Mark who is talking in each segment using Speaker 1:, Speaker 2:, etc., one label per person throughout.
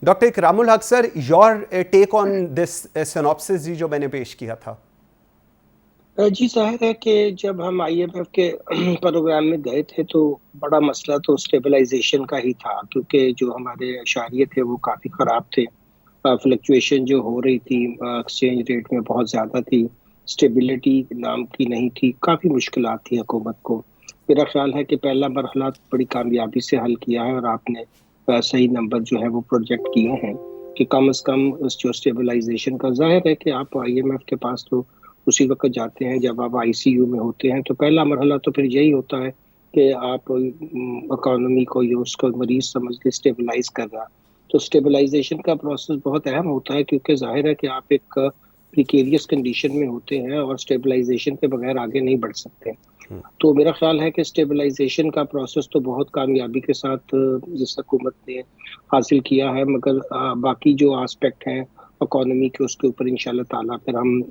Speaker 1: Doctor Ikramul Haq sir, your take on this synopsis ji जो मैंने पेश किया था।
Speaker 2: जी, ज़ाहिर है कि जब हम आईएमएफ के प्रोग्राम में गए थे तो बड़ा मसला तो स्टेबलाइज़ेशन का ही था, क्योंकि जो हमारे अशारिये थे वो काफ़ी ख़राब थे। फ्लक्चुएशन जो हो रही थी एक्सचेंज रेट में बहुत ज़्यादा थी, स्टेबिलिटी नाम की नहीं थी, काफ़ी मुश्किलात थी हुकूमत को। मेरा ख़्याल है कि पहला मरहला बड़ी कामयाबी से हल किया है और आपने सही नंबर जो है वो प्रोजेक्ट किए हैं कि कम से कम उस जो स्टेबलाइज़ेशन का, ज़ाहिर है कि आप आईएमएफ के पास तो उसी वक़्त जाते हैं जब आप आईसीयू में होते हैं, तो पहला मरहला तो फिर यही होता है कि आप इकोनॉमी को या उसको मरीज़ समझ के स्टेबलाइज़ कर रहा। तो स्टेबलाइज़ेशन का प्रोसेस बहुत अहम होता है, क्योंकि ज़ाहिर है कि आप एक प्रिकेरियस कंडीशन में होते हैं और स्टेबलाइज़ेशन के बगैर आगे नहीं बढ़ सकते। तो मेरा ख़्याल है कि स्टेबलाइज़ेशन का प्रोसेस तो बहुत कामयाबी के साथ इस हुकूमत ने हासिल किया है, मगर बाकी जो एस्पेक्ट हैं इकोनॉमी के, उसके ऊपर इंशाल्लाह ताला फिर हम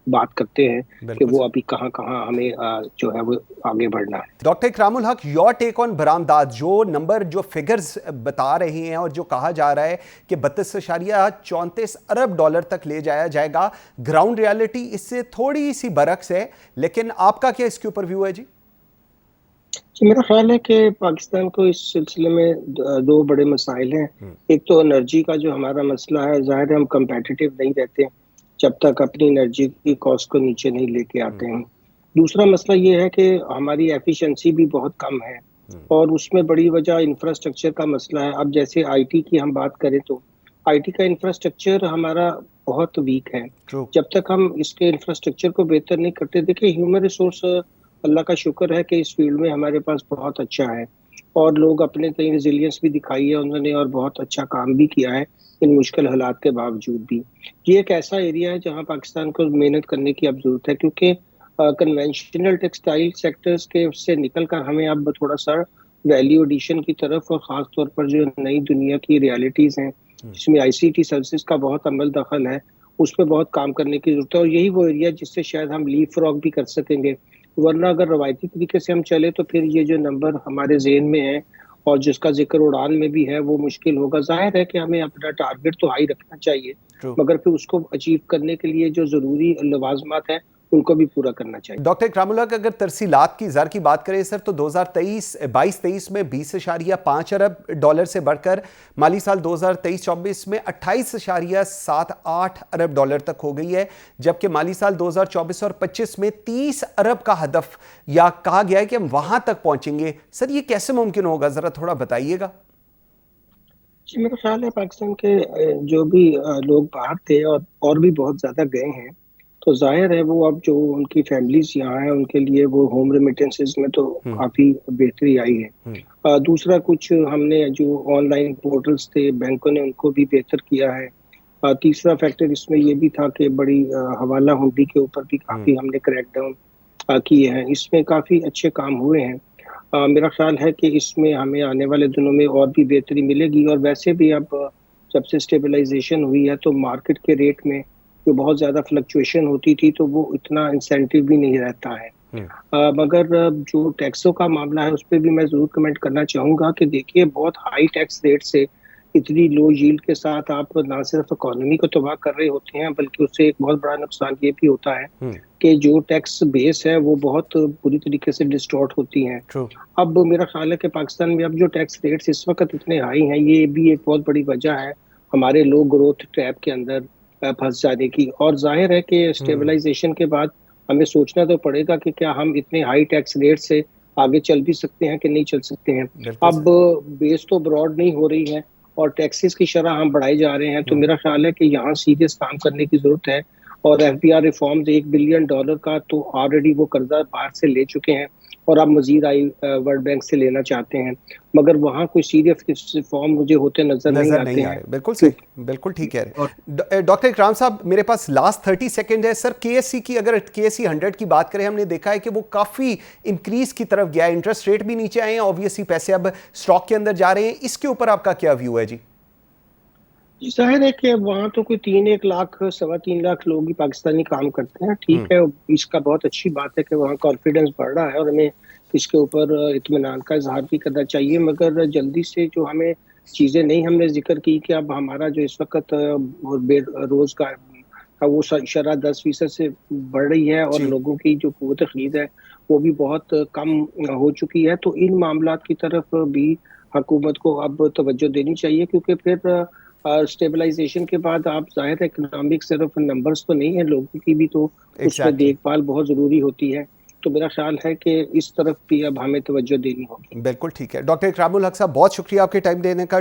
Speaker 2: बात करते हैं कि
Speaker 1: बिल्कुल
Speaker 2: वो
Speaker 1: सर।
Speaker 2: अभी कहाँ-कहाँ हमें जो है वो आगे बढ़ना है।
Speaker 1: डॉक्टर इकरामुल हक, योर टेक ऑन बरामदात, जो नंबर, जो फिगर्स बता रही हैं और जो कहा जा रहा है कि 32.34 अरब डॉलर तक ले जाया जाएगा, ग्राउंड रियलिटी इससे थोड़ी सी बरक्स है, लेकिन आपका क्या इसके ऊपर व्यू है जी?
Speaker 2: जी, मेरा ख़्याल है कि पाकिस्तान को इस सिलसिले में 2 बड़े मसाइल हैं। एक तो एनर्जी का जो हमारा मसला है, ज़ाहिर है हम कम्पेटिटिव नहीं रहते जब तक अपनी एनर्जी की कॉस्ट को नीचे नहीं लेके आते हैं। दूसरा मसला ये है कि हमारी एफिशिएंसी भी बहुत कम है और उसमें बड़ी वजह इंफ्रास्ट्रक्चर का मसला है। अब जैसे आईटी की हम बात करें तो आईटी का इंफ्रास्ट्रक्चर हमारा बहुत वीक है।
Speaker 1: ट्रू।
Speaker 2: जब तक हम इसके इंफ्रास्ट्रक्चर को बेहतर नहीं करते, देखिए ह्यूमन रिसोर्स, अल्लाह का शुक्र है कि इस फील्ड में हमारे पास बहुत अच्छा है और लोग अपने कई रेजिलियंस भी दिखाई है उन्होंने और बहुत अच्छा काम भी किया है इन मुश्किल हालात के बावजूद भी। ये एक ऐसा एरिया है जहाँ पाकिस्तान को मेहनत करने की अब ज़रूरत है, क्योंकि कन्वेंशनल टेक्सटाइल सेक्टर्स के उससे निकल कर हमें अब थोड़ा सा वैल्यू एडिशन की तरफ और ख़ास तौर पर जो नई दुनिया की रियलिटीज़ हैं, जिसमें आईसीटी सर्विसेज का बहुत अमल दखल है, उस पे बहुत काम करने की ज़रूरत है और यही वो एरिया जिससे शायद हम लीपफ्रॉग भी कर सकेंगे। वरना अगर रवायती तरीके से हम चले तो फिर ये जो नंबर हमारे ज़हन में है और जिसका ज़िक्र उड़ान में भी है वो मुश्किल होगा। ज़ाहिर है कि हमें अपना टारगेट तो हाई रखना चाहिए,
Speaker 1: ट्रू।
Speaker 2: मगर फिर उसको अचीव करने के लिए जो ज़रूरी लवाज़मात हैं, उनको भी पूरा करना चाहिए।
Speaker 1: डॉक्टर इकरामुल हक, अगर तरसीलात की ज़र की बात करें सर, तो 2023 में 20.5 अरब डॉलर से बढ़कर माली साल 2023-24 में 28.78 अरब डॉलर तक हो गई है, जबकि माली साल 2024 और 25 में 30 अरब का हदफ या कहा गया है कि हम वहां तक पहुंचेंगे। सर ये कैसे मुमकिन होगा, ज़रा थोड़ा बताइएगा।
Speaker 2: जी, मेरा ख्याल है पाकिस्तान के जो भी लोग बाहर थे और भी बहुत ज़्यादा गए हैं, तो ज़ाहिर है वो अब जो उनकी फैमिलीज़ यहाँ हैं, उनके लिए वो होम रेमिटेंसेस में तो काफ़ी बेहतरी आई है। दूसरा कुछ हमने जो ऑनलाइन पोर्टल्स थे, बैंकों ने उनको भी बेहतर किया है। तीसरा फैक्टर इसमें ये भी था कि बड़ी हवाला हुंडी के ऊपर भी काफ़ी हमने क्रैकडाउन किए हैं। इसमें काफ़ी अच्छे काम हुए हैं। मेरा ख्याल है कि इसमें हमें आने वाले दिनों में और भी बेहतरी मिलेगी और वैसे भी अब जब से स्टेबलाइजेशन हुई है तो मार्केट के रेट में जो बहुत ज़्यादा फ्लक्चुएशन होती थी तो वो इतना इंसेंटिव भी नहीं रहता है। मगर जो टैक्सों का मामला है उस पे भी मैं ज़रूर कमेंट करना चाहूँगा कि देखिए बहुत हाई टैक्स रेट से इतनी लो यील्ड के साथ आप ना सिर्फ इकोनॉमी को तबाह कर रहे होते हैं, बल्कि उससे एक बहुत बड़ा नुकसान ये भी होता है कि जो टैक्स बेस है वो बहुत बुरी तरीके से डिस्टॉर्ट होती हैं।
Speaker 1: ट्रू।
Speaker 2: अब मेरा ख्याल है कि पाकिस्तान में अब जो टैक्स रेट्स इस वक्त इतने हाई हैं, ये भी एक बहुत बड़ी वजह है हमारे लो ग्रोथ ट्रैप के अंदर फंस जाने की। और जाहिर है कि स्टेबलाइजेशन के बाद हमें सोचना तो पड़ेगा कि क्या हम इतने हाई टैक्स रेट से आगे चल भी सकते हैं कि नहीं चल सकते हैं।
Speaker 1: बिल्कुल
Speaker 2: अब
Speaker 1: सर।
Speaker 2: बेस तो ब्रॉड नहीं हो रही है और टैक्सेस की शरह हम बढ़ाए जा रहे हैं, तो मेरा ख्याल है कि यहाँ सीरियस काम करने की जरूरत है। और एफबीआर रिफॉर्म्स $1 बिलियन का तो ऑलरेडी वो कर्जा बाहर से ले चुके हैं और अब मजीद आई वर्ल्ड बैंक से लेना चाहते हैं, मगर वहाँ कोई सीरियस रिफॉर्म मुझे होते नजर नहीं
Speaker 1: नजर
Speaker 2: आते
Speaker 1: नहीं आ
Speaker 2: हैं।
Speaker 1: रहे। बिल्कुल
Speaker 2: क्यों?
Speaker 1: सही, बिल्कुल ठीक है।
Speaker 2: और
Speaker 1: डॉक्टर इकराम साहब, मेरे पास लास्ट 30 सेकंड है सर। केएससी की, अगर केएससी 100 की बात करें, हमने देखा है कि वो काफी इंक्रीज की तरफ गया है, इंटरेस्ट रेट भी नीचे आए हैं, ऑब्वियसली पैसे अब स्टॉक के अंदर जा रहे हैं। इसके ऊपर आपका क्या व्यू है जी?
Speaker 2: जी, जाहिर है कि वहाँ तो कोई 3-1 लाख 3.25 लाख लोग ही पाकिस्तानी काम करते हैं। ठीक है, इसका बहुत अच्छी बात है कि वहाँ कॉन्फिडेंस बढ़ रहा है और हमें इसके ऊपर इत्मीनान का इजहार भी करना चाहिए, मगर जल्दी से जो हमें चीज़ें नहीं हमने ज़िक्र की कि अब हमारा जो इस वक़्त रोज़गार का वो शरह 10% से बढ़ रही है और
Speaker 1: जी।
Speaker 2: लोगों की जो क़ुव्वत ख़रीद है, वो भी बहुत कम हो चुकी है। तो इन मामलात की तरफ भी हुकूमत को अब तवज्जो देनी चाहिए, क्योंकि फिर स्टेबलाइज़ेशन के बाद आप ज़ाहिर है इकोनॉमिक सिर्फ़ नंबर्स तो नहीं है, लोगों की भी तो उसमें
Speaker 1: एग्ज़ैक्टली।
Speaker 2: देखभाल बहुत ज़रूरी होती है। तो मेरा ख़्याल है कि इस तरफ भी अब हमें तवज्जो देनी होगी।
Speaker 1: बिल्कुल ठीक है। डॉक्टर इकरामुल हक साहब, बहुत शुक्रिया आपके टाइम देने का।